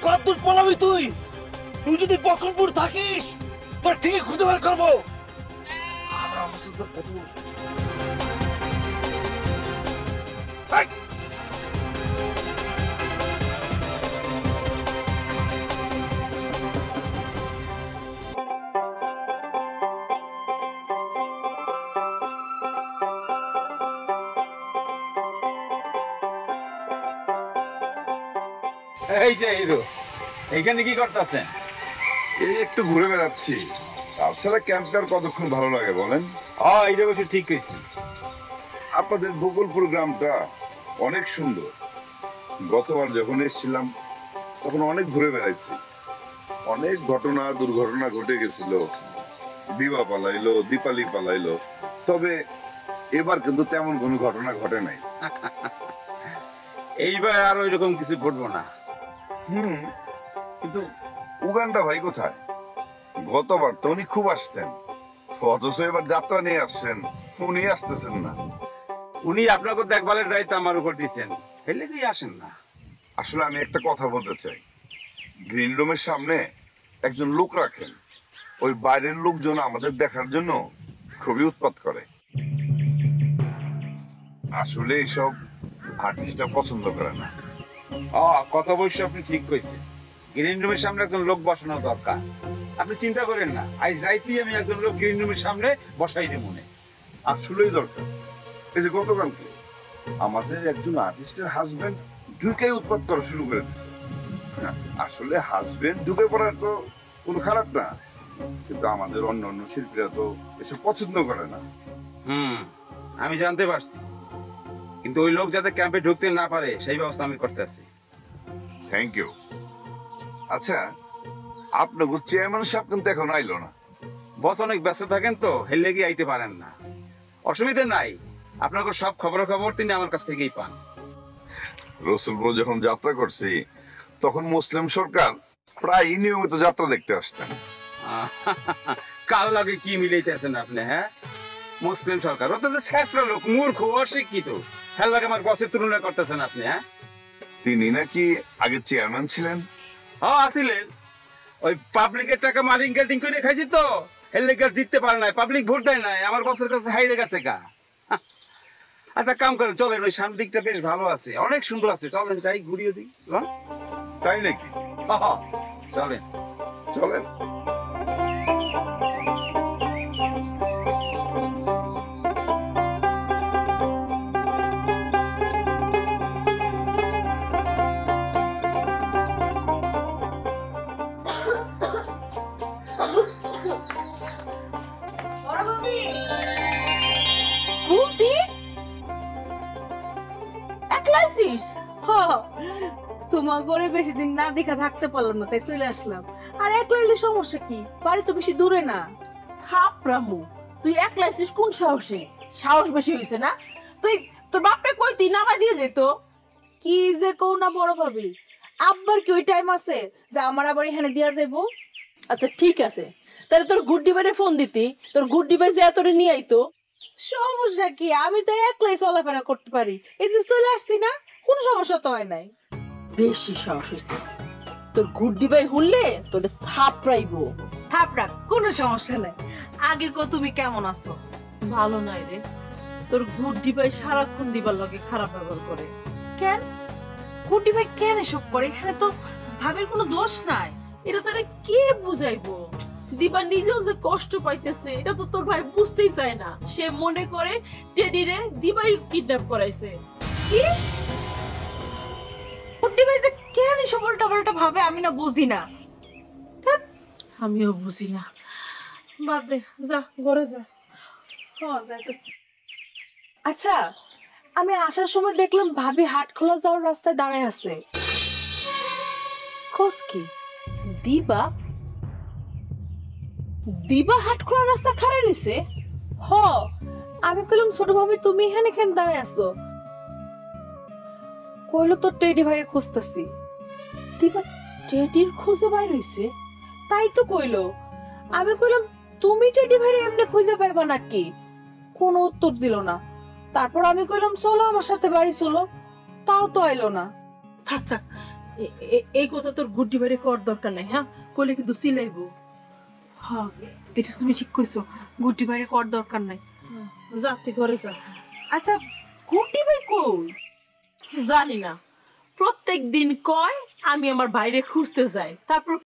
কতদূর পলাবি তুই? তুই যদি বকরপুর থাকিস তোর ঠিকই খুঁজে বের করবো। এই যে হিরো, এইখানে কি করতেছেন? এই একটু ঘুরে বেড়াচ্ছি। তাছাড়া ক্যাম্পটা আর কতক্ষণ ভালো লাগে বলেন? এইটা বলছি ঠিক কইছি। আপনাদের বকুলপুর গ্রামটা অনেক সুন্দর। গতবার যখন এসেছিলাম তখন অনেক ঘুরে বেড়াইছি। অনেক ঘটনা দুর্ঘটনা ঘটে গেছিল, দিবা পালাইলো, দীপালি পালাইলো। তবে এবার কিন্তু তেমন কোনো ঘটনা ঘটে নাই। এইবার আর ওইরকম কিছু ঘটবো না। কিন্তু উগান্ডা ভাই কোথায়? গতবার তো উনি খুব আসতেন, অথচ এবার যাত্রা নিয়ে আসছেন, উনি আসতেছেন না। উনি আপনাকে দেখভালের দায়িত্ব আমার উপর দিচ্ছেন, ফেলে দিয়ে আসেন না। আসলে আমি একটা কথা বলতে চাই। গ্রিন রুমের সামনে একজন লোক রাখেন, ওই বাইরের লোকজন আমাদের দেখার জন্য খুবই উৎপাত করে। আসলে এইসব আর্টিস্টরা পছন্দ করে না। কথা বলছি, আপনি ঠিক কইছেন। গ্রিন রুমের সামনে একজন লোক বসানো দরকার। আপনি চিন্তা করেন না, আজ রাইতেই আমি একজন লোক গ্রিন রুমের সামনে বসাই দেব। মনে আসলেই দরকার। এই যে গতকালকে আমাদের একজন আর্টিস্টের হাজবেন্ড ঢুকে উৎপাত করা শুরু করে দিচ্ছে। আসলে হাজবেন্ড ঢুকে পড়ার তো কোনো খারাপ না, কিন্তু আমাদের অন্য অন্য শিল্পীরা তো এসব পছন্দ করে না। আমি জানতে পারছি, কিন্তু ওই লোক যাতে ক্যাম্পে ঢুকতে না পারে সেই ব্যবস্থা আমি করতে আছি। Thank you. আচ্ছা, আপনাকে চেয়ারম্যান সাহেব কিন্তু এখন আইলো না। বস অনেক ব্যস্ত থাকেন তো, হেললে গিয়ে আইতে পারেন না। অসুবিধা নাই, আপনার সব খবর তিনি আমার কাছ থেকেই পান। রসুলপুর যখন যাত্রা করছি তখন মুসলিম সরকার প্রায় নিয়মিত যাত্রা দেখতে আসতেন। কাল লাগে কি মিলাইতেছেন আপনি? হ্যাঁ, মুসলিম সরকার ও তো শেষরা লোক, মূর্খ, অশিক্ষিত। হেল লাগে আমার বসের তুলনা করতেছেন আপনি? হ্যাঁ, তিনি নাকি আগে চেয়ারম্যান ছিলেন। আসিলেন। ওই পাবলিকের টাকা মারিং কাটিং করে খাইছি তো, হেললেগার জিততে পারে নাই, পাবলিক ভোট দেয় নাই, আমার বসের কাছে হাইরে গেছে গা। আচ্ছা, কাম করেন, চলেন, ওই সামনের দিকটা বেশ ভালো আছে, অনেক সুন্দর আছে, চলেন যাই ঘুরিয়ে দিই। তাই নাকি? চলেন চলেন। তোমার ঘরে বেশি দিন না দেখা থাকতে পারলাম না, তাই চলে আসলাম। আর একলা এলে সমস্যা কি? বাড়ি তো বেশি দূরে না। থাপরামু, তুই একলা আছিস কোন সাহসে? সাহস বেশি হয়েছে না? তুই তোর বাপরে কই তুই নামাই দিয়ে যেত। কি যে কও না বড় ভাবি, আব্বার কি ওই টাইম আছে যে আমার আবার এখানে দিয়া যাবো? আচ্ছা ঠিক আছে, তাহলে তোর গুড্ডি বাইরে ফোন দিতি, তোর গুড্ডি বাই যে তোরে নিয়ে আইতো। সমস্যা কি? আমি তো একলাই চলাফেরা করতে পারি, এই যে চলে আসছি না, কোন সমস্যা তো হয় নাই। বেশি সাহস হয়েছে, তোর গুড্ডি ভাই হুললে তোর থাপড়াইবো। থাপড়া, কোনো সমস্যা নাই। আগে কো তুমি কেমন আছো? ভালো নাই রে, তোর গুড্ডি ভাই সারাক্ষণ দিবার লগে খারাপ ব্যবহার করে। কেন গুড্ডি ভাই কেন এসব করে? এখানে তো ভাবের কোনো দোষ নাই, এটা তোরে কে বুঝাইবো? দিবা নিজেও যে কষ্ট পাইতেছে এটা তো তোর ভাই বুঝতেই চায় না। সে মনে করে টেডি রে দিবাই কিডন্যাপ করাইছে। কি গুড্ডি ভাই যে কেন এসব উল্টাপাল্টা ভাবে আমি না বুঝি না। আমিও বুঝি না, বাদ দে, যা ঘরে যা। যাইতেছি। আচ্ছা, আমি আসার সময় দেখলাম ভাবি হাটখোলা যাওয়ার রাস্তায় দাঁড়ায় আছে। খোঁজ কি? দিবা দিবা হাটখোলা রাস্তা খাড়াই রইছে? হ, আমি কইলাম ছোট ভাবি তুমি এখানে কেন দাঁড়ায় আছো? কইলো তো টেডি ভাইরে খুঁজতেছি। দিবা টেডির খুঁজে বাইর হইছে? তাই তো কইলো। আমি কইলাম তুমি টেডি ভাইরে এমনি খুঁজে পাইবা নাকি? কোনো উত্তর দিল না। তারপর আমি কইলাম চলো আমার সাথে বাড়ি চলো, তাও তো আইলো না। থাক থাক, এই কথা তোর গুড্ডি বাইরে করার দরকার নাই। হ্যাঁ, কইলে কিন্তু চিলাইবো। হ্যাঁ, এটা তুমি ঠিক কইছো, গুড্ডি ভাইরে কর দরকার নাই। যা তুই ঘরে যা। আচ্ছা গুড্ডি ভাই কই? জানি না, প্রত্যেক দিন কয় আমি আমার বাইরে খুঁজতে যাই, তারপর